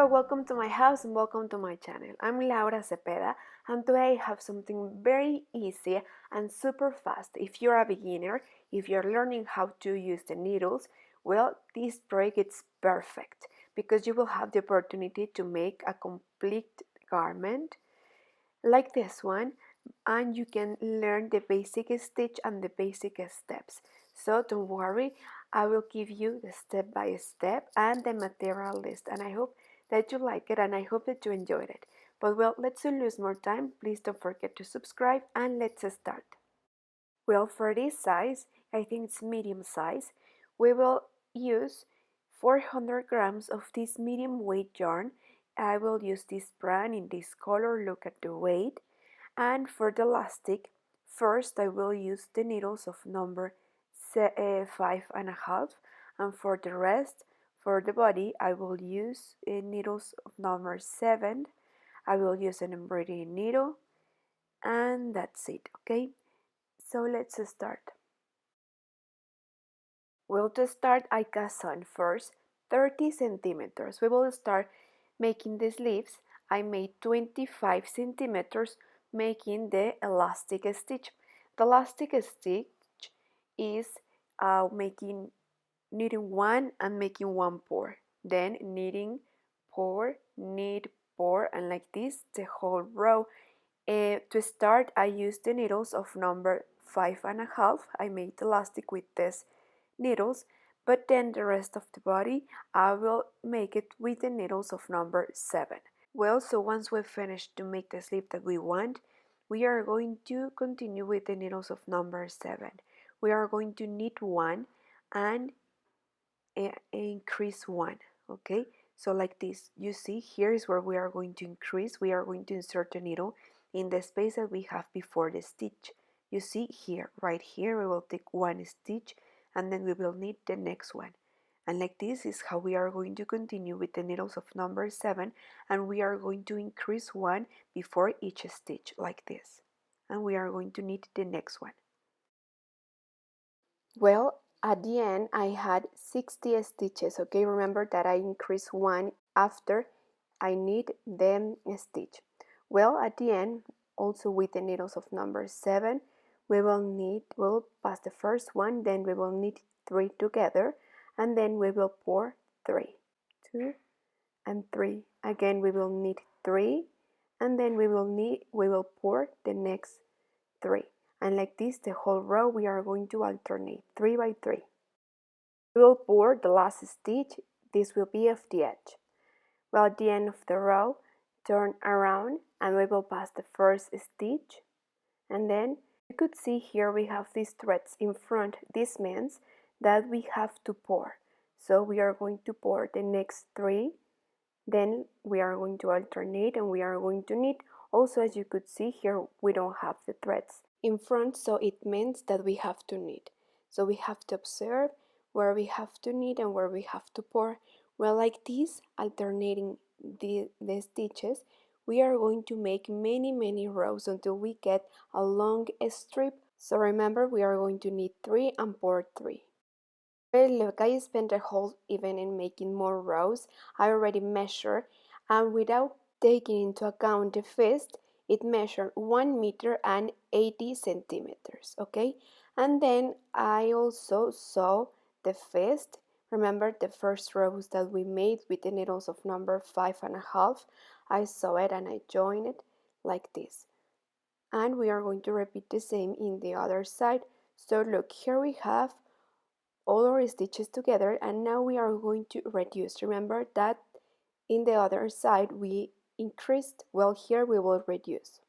welcome to my house and welcome to my channel. I'm Laura Cepeda and today I have something very easy and super fast. If you're a beginner, if you're learning how to use the needles, well, this break is perfect because you will have the opportunity to make a complete garment like this one, and you can learn the basic stitch and the basic steps. So don't worry, I will give you the step by step and the material list, and I hope that you like it and I hope that you enjoyed it. But well, let's not lose more time. Please don't forget to subscribe and let's start. Well, for this size, I think it's medium size, we will use 400 grams of this medium weight yarn. I will use this brand in this color, look at the weight. And for the elastic, first I will use the needles of number 5.5, and for the rest, for the body, I will use needles of number 7. I will use an embroidery needle, and that's it, okay? So let's start. Well, to start, I cast on first 30 centimeters. We will start making the sleeves. I made 25 centimeters making the elastic stitch. The elastic stitch is making knitting one and making one pour, then knitting, pour, knit, pour, and like this the whole row. To start, I used the needles of number 5.5. I made elastic with this needles, but then the rest of the body I will make it with the needles of number 7. Well, so once we've finished to make the sleeve that we want, we are going to continue with the needles of number 7. We are going to knit one and increase one, okay? So like this, you see, here is where we are going to increase. We are going to insert the needle in the space that we have before the stitch. You see here, right here, we will take one stitch and then we will knit the next one. And like this is how we are going to continue with the needles of number 7, and we are going to increase one before each stitch like this. And we are going to knit the next one. Well, at the end I had 60 stitches, okay? Remember that I increased one after I knit the stitch. Well, at the end, also with the needles of number 7, we'll pass the first one, then we will knit 3 together, and then we will pour 3, 2 and 3. Again we will knit 3, and then we will pour the next 3. And like this the whole row we are going to alternate 3 by 3. We will pour the last stitch. This will be of the edge. Well, at the end of the row, turn around and we will pass the first stitch, and then you could see here we have these threads in front. This means that we have to pour. So we are going to pour the next 3, then we are going to alternate and we are going to knit. Also, as you could see here, we don't have the threads in front, so it means that we have to knit. So we have to observe where we have to knit and where we have to pour. Well, like this, alternating the stitches, we are going to make many rows until we get a long strip. So remember, we are going to knit 3 and pour 3. Well, look, I spent a whole evening making more rows. I already measured, and without taking into account the fist, it measured 1 meter and 80 centimeters, okay? And then I also saw the fist. Remember the first rows that we made with the needles of number 5.5? I saw it and I joined it like this. And we are going to repeat the same in the other side. So look, here we have all our stitches together, and now we are going to reduce. Remember that in the other side we increased. Well, here we will reduce.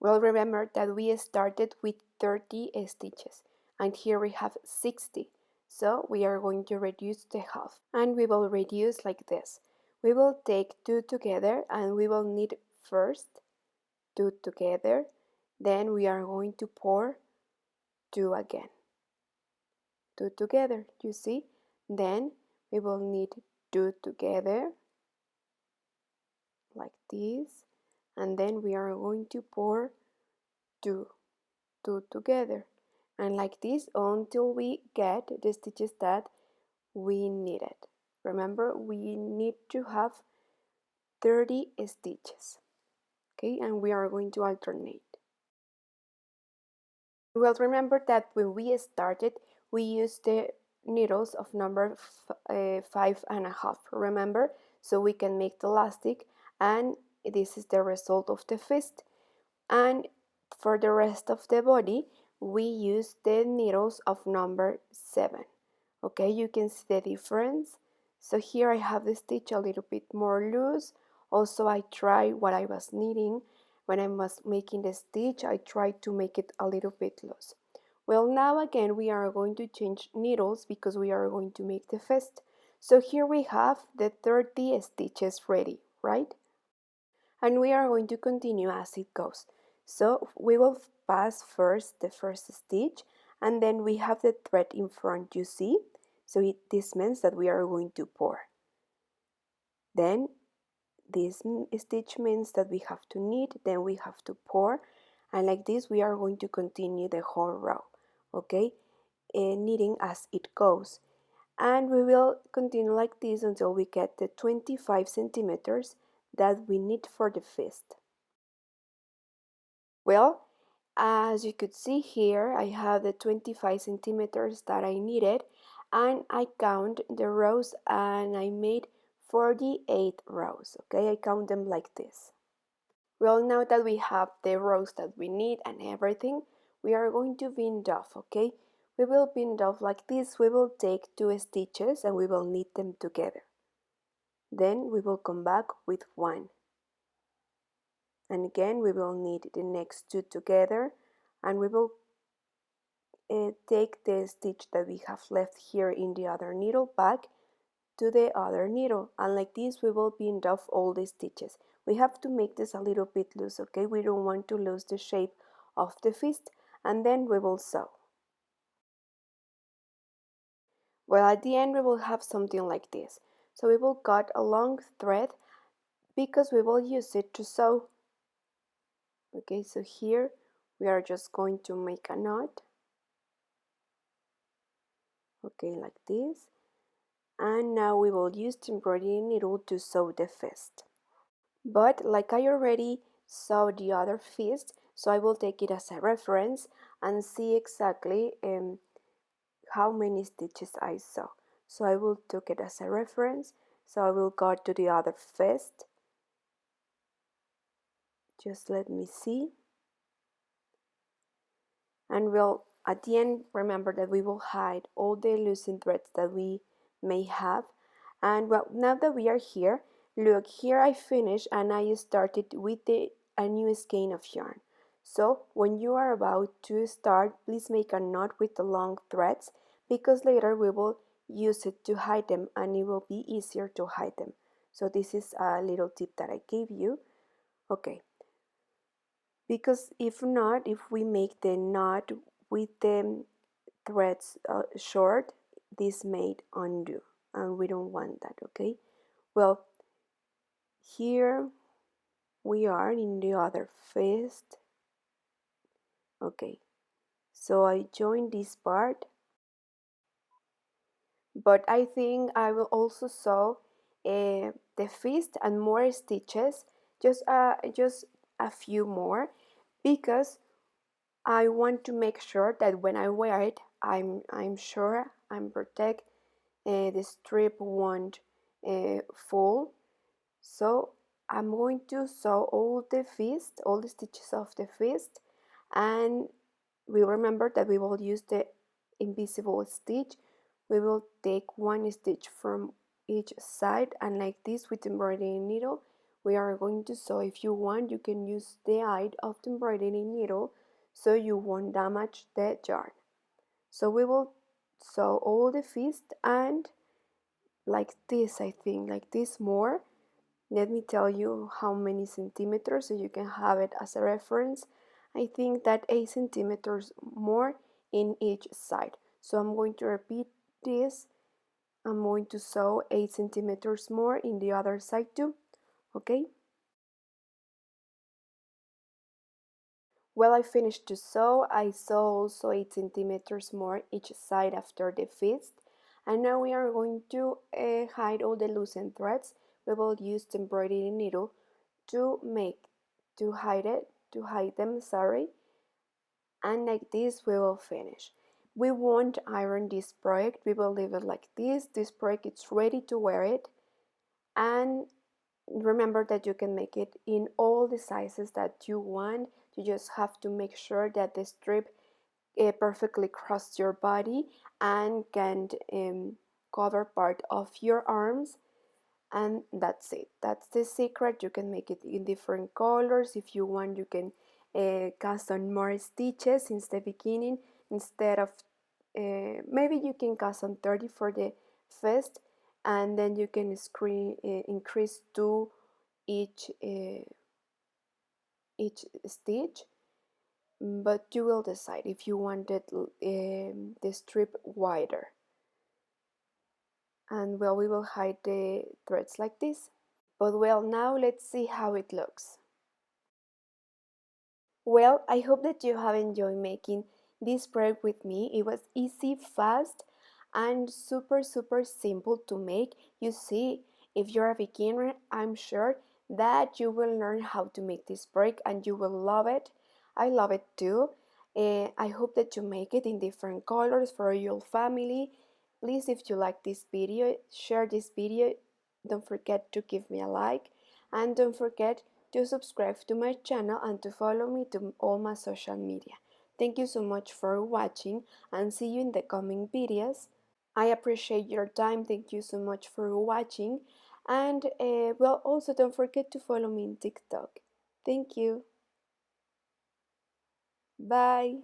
Well, remember that we started with 30 stitches and here we have 60, so we are going to reduce the half, and we will reduce like this. We will take 2 together and we will knit first 2 together, then we are going to pour 2 again, 2 together, you see, then we will knit 2 together like this, and then we are going to pour 2 together, and like this until we get the stitches that we needed. Remember, we need to have 30 stitches. Okay, and we are going to alternate. Well, remember that when we started, we used the needles of number 5.5, remember? So we can make the elastic, and this is the result of the fist. And for the rest of the body, we use the needles of number 7. Okay, you can see the difference. So here I have the stitch a little bit more loose. Also, I try what I was knitting. When I was making the stitch, I tried to make it a little bit loose. Well, now again, we are going to change needles because we are going to make the fist. So here we have the 30 stitches ready, right? And we are going to continue as it goes. So we will pass first the first stitch, and then we have the thread in front, you see? So this means that we are going to pour. Then this stitch means that we have to knit, then we have to pour, and like this we are going to continue the whole row, okay? Knitting as it goes. And we will continue like this until we get the 25 centimeters that we need for the fist. Well, as you could see here, I have the 25 centimeters that I needed, and I count the rows and I made 48 rows, okay? I count them like this. Well, now that we have the rows that we need and everything, we are going to bind off, okay? We will bind off like this. We will take 2 stitches and we will knit them together. Then we will come back with 1. And again we will knit the next 2 together, and we will take the stitch that we have left here in the other needle back to the other needle, and like this we will bind off all the stitches. We have to make this a little bit loose, okay? We don't want to lose the shape of the fist, and then we will sew. Well, at the end we will have something like this. So we will cut a long thread because we will use it to sew. Okay, so here we are just going to make a knot. Okay, like this. And now we will use the embroidery needle to sew the fist. But like I already sewed the other fist, so I will take it as a reference and see exactly how many stitches I sew. So I will take it as a reference. So I will go to the other fist. Just let me see. And we'll, at the end, remember that we will hide all the loosened threads that we may have. And well, now that we are here, look, here I finished and I started with a new skein of yarn. So when you are about to start, please make a knot with the long threads, because later we will use it to hide them and it will be easier to hide them. So this is a little tip that I gave you. Okay, because if not, if we make the knot with the threads short, this may undo, and we don't want that, okay? Well, here we are in the other fist. Okay, so I joined this part, but I think I will also sew the fist and more stitches, just a few more, because I want to make sure that when I wear it, I'm sure I'm protect. The strip won't fall. So I'm going to sew all the stitches of the fist, and we remember that we will use the invisible stitch. We will take 1 stitch from each side, and like this with the embroidery needle we are going to sew. If you want, you can use the eye of the embroidery needle so you won't damage the yarn. So we will sew all the fist, and like this, I think like this more. Let me tell you how many centimeters so you can have it as a reference. I think that 8 centimeters more in each side. So I'm going to repeat this. I'm going to sew 8 centimeters more in the other side too. Okay? Well, I finished to sew. I sew also 8 centimeters more each side after the fist. And now we are going to hide all the loosened threads we will use the embroidery needle to hide them, sorry, and like this we will finish. We won't iron this project, we will leave it like this project is ready to wear it. And remember that you can make it in all the sizes that you want. You just have to make sure that the strip perfectly crosses your body and can cover part of your arms, and that's it. That's the secret. You can make it in different colors. If you want, you can cast on more stitches since the beginning. Instead of maybe you can cast on 30 for the first, and then you can increase 2 each stitch, but you will decide if you wanted the strip wider. And well, we will hide the threads like this. But well, now let's see how it looks. Well, I hope that you have enjoyed making this project with me. It was easy, fast, and super simple to make. You see, if you're a beginner, I'm sure that you will learn how to make this project and you will love it. I love it too. I hope that you make it in different colors for your family. Please, if you like this video, share this video. Don't forget to give me a like, and don't forget to subscribe to my channel and to follow me to all my social media. Thank you so much for watching, and see you in the coming videos. I appreciate your time. Thank you so much for watching, and well, also don't forget to follow me in TikTok. Thank you. Bye.